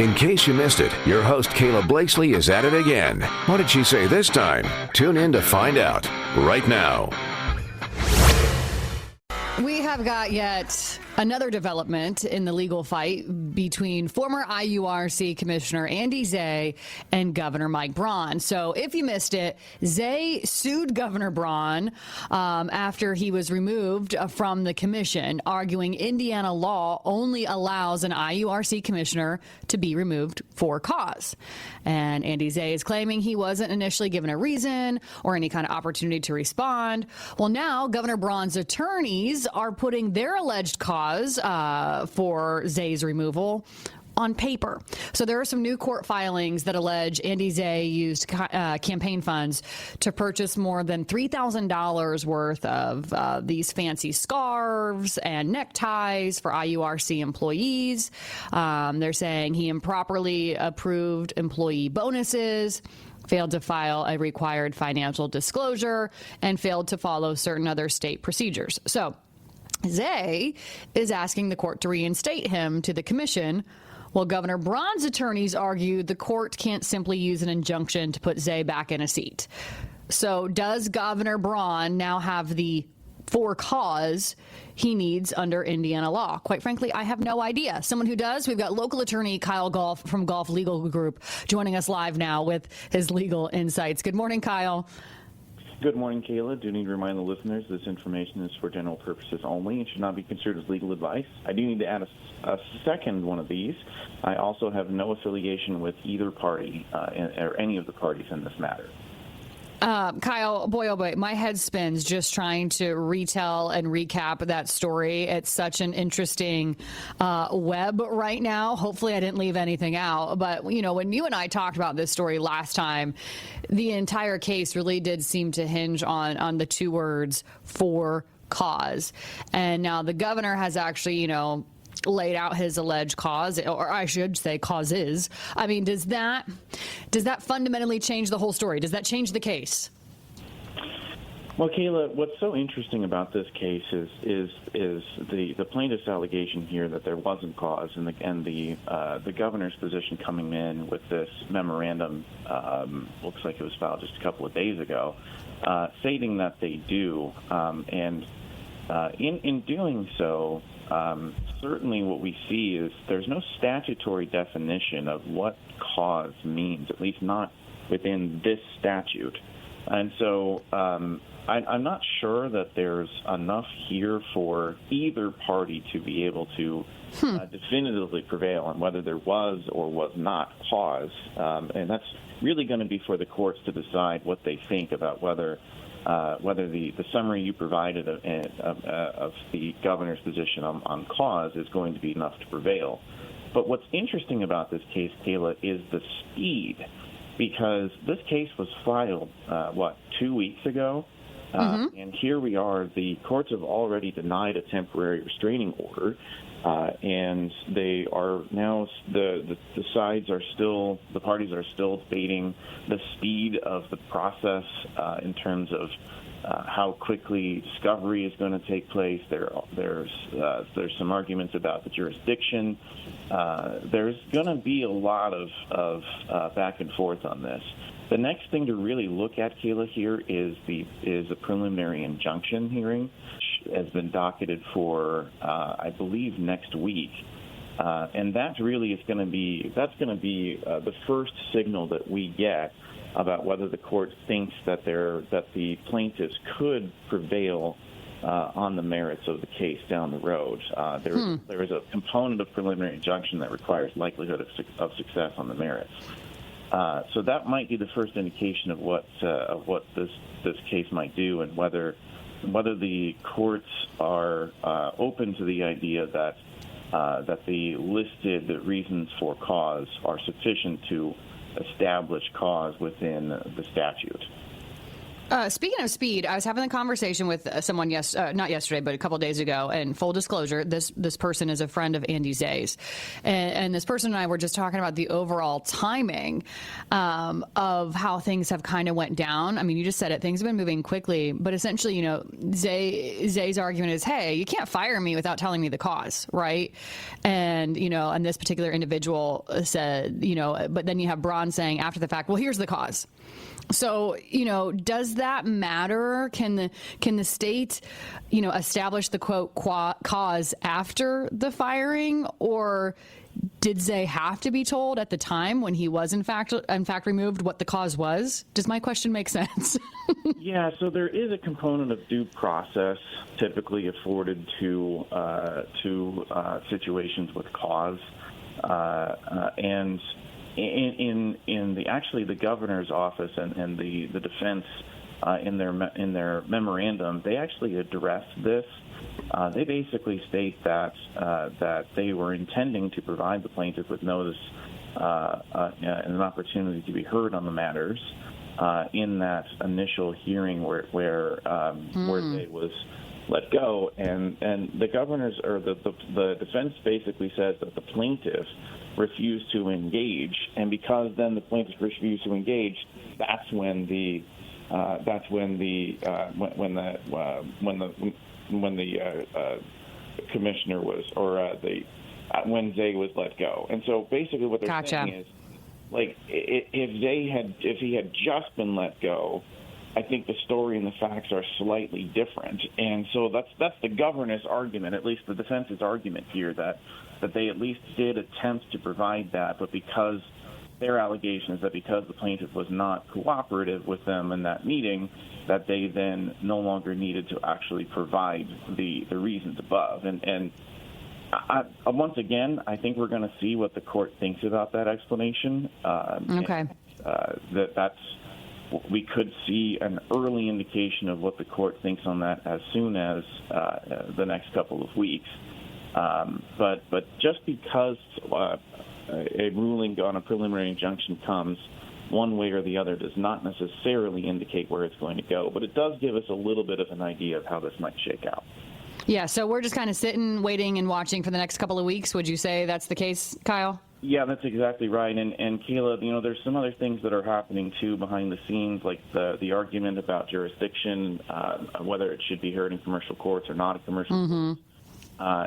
In case you missed it, your host Kayla Blakesley is at it again. What did she say this time? Tune in to find out right now. We have got yet another development in the legal fight between former IURC Commissioner Andy Zay and Governor Mike Braun. So if you missed it, Zay sued Governor Braun after he was removed from the commission, arguing Indiana law only allows an IURC commissioner to be removed for cause. And Andy Zay is claiming he wasn't initially given a reason or any kind of opportunity to respond. Well, now Governor Braun's attorneys are putting their alleged cause for Zay's removal on paper. So there are some new court filings that allege Andy Zay used campaign funds to purchase more than $3,000 worth of these fancy scarves and neckties for IURC employees. They're saying he improperly approved employee bonuses, failed to file a required financial disclosure, and failed to follow certain other state procedures. So Zay is asking the court to reinstate him to the commission, while Governor Braun's attorneys argue the court can't simply use an injunction to put Zay back in a seat. So does Governor Braun now have the for cause he needs under Indiana law? Quite frankly, I have no idea. Someone who does, we've got local attorney Kyle Golf from Golf Legal Group joining us live now with his legal insights. Good morning, Kyle. Good morning, Kayla. Do need to remind the listeners this information is for general purposes only and should not be considered as legal advice. I do need to add a second one of these. I also have no affiliation with either party or any of the parties in this matter. Kyle, boy, oh boy, my head spins just trying to retell and recap that story. It's such an interesting web right now. Hopefully I didn't leave anything out. But, you know, when you and I talked about this story last time, the entire case really did seem to hinge on the two words for cause. And now the governor has actually, you know, laid out his alleged cause, or I should say causes. I mean, does that fundamentally change the whole story? Does that change the case? Well, Kayla, what's so interesting about this case is the plaintiff's allegation here that there wasn't cause, and the governor's position coming in with this memorandum, looks like it was filed just a couple of days ago, stating that they do, and in doing so, certainly what we see is there's no statutory definition of what cause means, at least not within this statute. And so I'm not sure that there's enough here for either party to be able to definitively prevail on whether there was or was not cause. And that's really going to be for the courts to decide what they think about whether the summary you provided of the governor's position on cause is going to be enough to prevail. But what's interesting about this case, Kayla, is the speed, because this case was filed, 2 weeks ago? And here we are. The courts have already denied a temporary restraining order, and they are now the parties are still debating the speed of the process in terms of how quickly discovery is going to take place. There's some arguments about the jurisdiction. There's going to be a lot of back and forth on this. The next thing to really look at, Kayla, here is a preliminary injunction hearing, which has been docketed for, I believe, next week. And that really is going to be the first signal that we get about whether the court thinks that the plaintiffs could prevail on the merits of the case down the road. There is a component of preliminary injunction that requires likelihood of success on the merits. So that might be the first indication of what this case might do, and whether the courts are open to the idea that the listed reasons for cause are sufficient to establish cause within the statute. Speaking of speed, I was having a conversation with someone not yesterday, but a couple of days ago. And full disclosure, this person is a friend of Andy Zay's, and this person and I were just talking about the overall timing of how things have kind of went down. I mean, you just said it; things have been moving quickly. But essentially, Zay's argument is, "Hey, you can't fire me without telling me the cause, right?" And and this particular individual said, but then you have Braun saying after the fact, "Well, here's the cause." So, does that matter? Can the state, establish the quote cause after the firing, or did Zay have to be told at the time when he was in fact removed what the cause was? Does my question make sense? Yeah, so there is a component of due process typically afforded to situations with cause, and in the governor's office and the defense in their memorandum, they actually address this. They basically state that they were intending to provide the plaintiff with notice and an opportunity to be heard on the matters in that initial hearing where Zay was let go, and the governor's or the defense basically says that the plaintiff refused to engage, and because then the plaintiff refused to engage, that's when the commissioner was when Zay was let go. And so basically what they're saying is, like, if he had just been let go, I think the story and the facts are slightly different. And so that's the governor's argument, at least the defense's argument here, that they at least did attempt to provide that, but because their allegation is that because the plaintiff was not cooperative with them in that meeting, that they then no longer needed to actually provide the reasons above. And once again, I think we're going to see what the court thinks about that explanation. Okay. We could see an early indication of what the court thinks on that as soon as the next couple of weeks. But just because a ruling on a preliminary injunction comes one way or the other does not necessarily indicate where it's going to go. But it does give us a little bit of an idea of how this might shake out. Yeah, so we're just kind of sitting, waiting, and watching for the next couple of weeks. Would you say that's the case, Kyle? Yeah, that's exactly right. And Kayla, there's some other things that are happening, too, behind the scenes, like the argument about jurisdiction, whether it should be heard in commercial courts or not in commercial courts.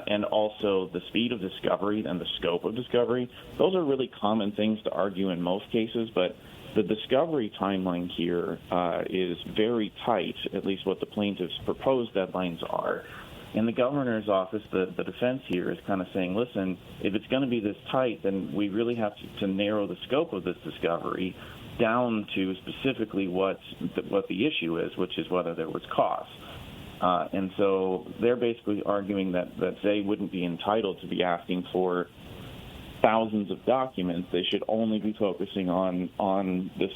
And also the speed of discovery and the scope of discovery. Those are really common things to argue in most cases, but the discovery timeline here is very tight, at least what the plaintiff's proposed deadlines are. In the governor's office, the defense here is kind of saying, listen, if it's going to be this tight, then we really have to narrow the scope of this discovery down to specifically what the issue is, which is whether there was cause. And so they're basically arguing that Zay wouldn't be entitled to be asking for thousands of documents. They should only be focusing on this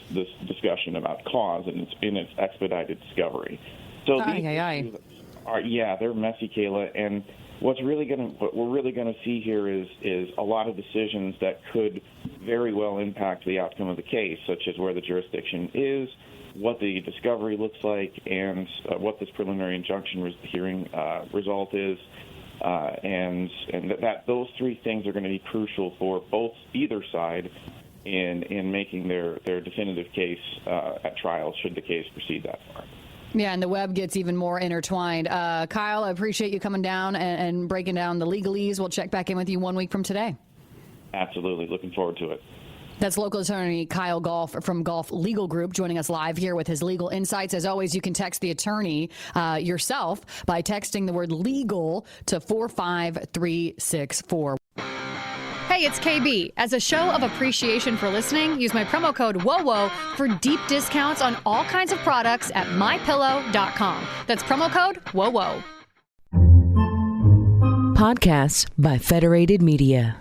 discussion about cause and its expedited discovery. So these issues they're messy, Kayla. And what we're really going to see here is a lot of decisions that could very well impact the outcome of the case, such as where the jurisdiction is, what the discovery looks like, and what this preliminary injunction hearing result is, and that those three things are going to be crucial for either side in making their definitive case at trial, should the case proceed that far. Yeah, and the web gets even more intertwined. Kyle, I appreciate you coming down and breaking down the legalese. We'll check back in with you 1 week from today. Absolutely. Looking forward to it. That's local attorney Kyle Golf from Golf Legal Group joining us live here with his legal insights. As always, you can text the attorney yourself by texting the word legal to 45364. Hey, it's KB. As a show of appreciation for listening, use my promo code WOWO for deep discounts on all kinds of products at MyPillow.com. That's promo code WOWO. Podcasts by Federated Media.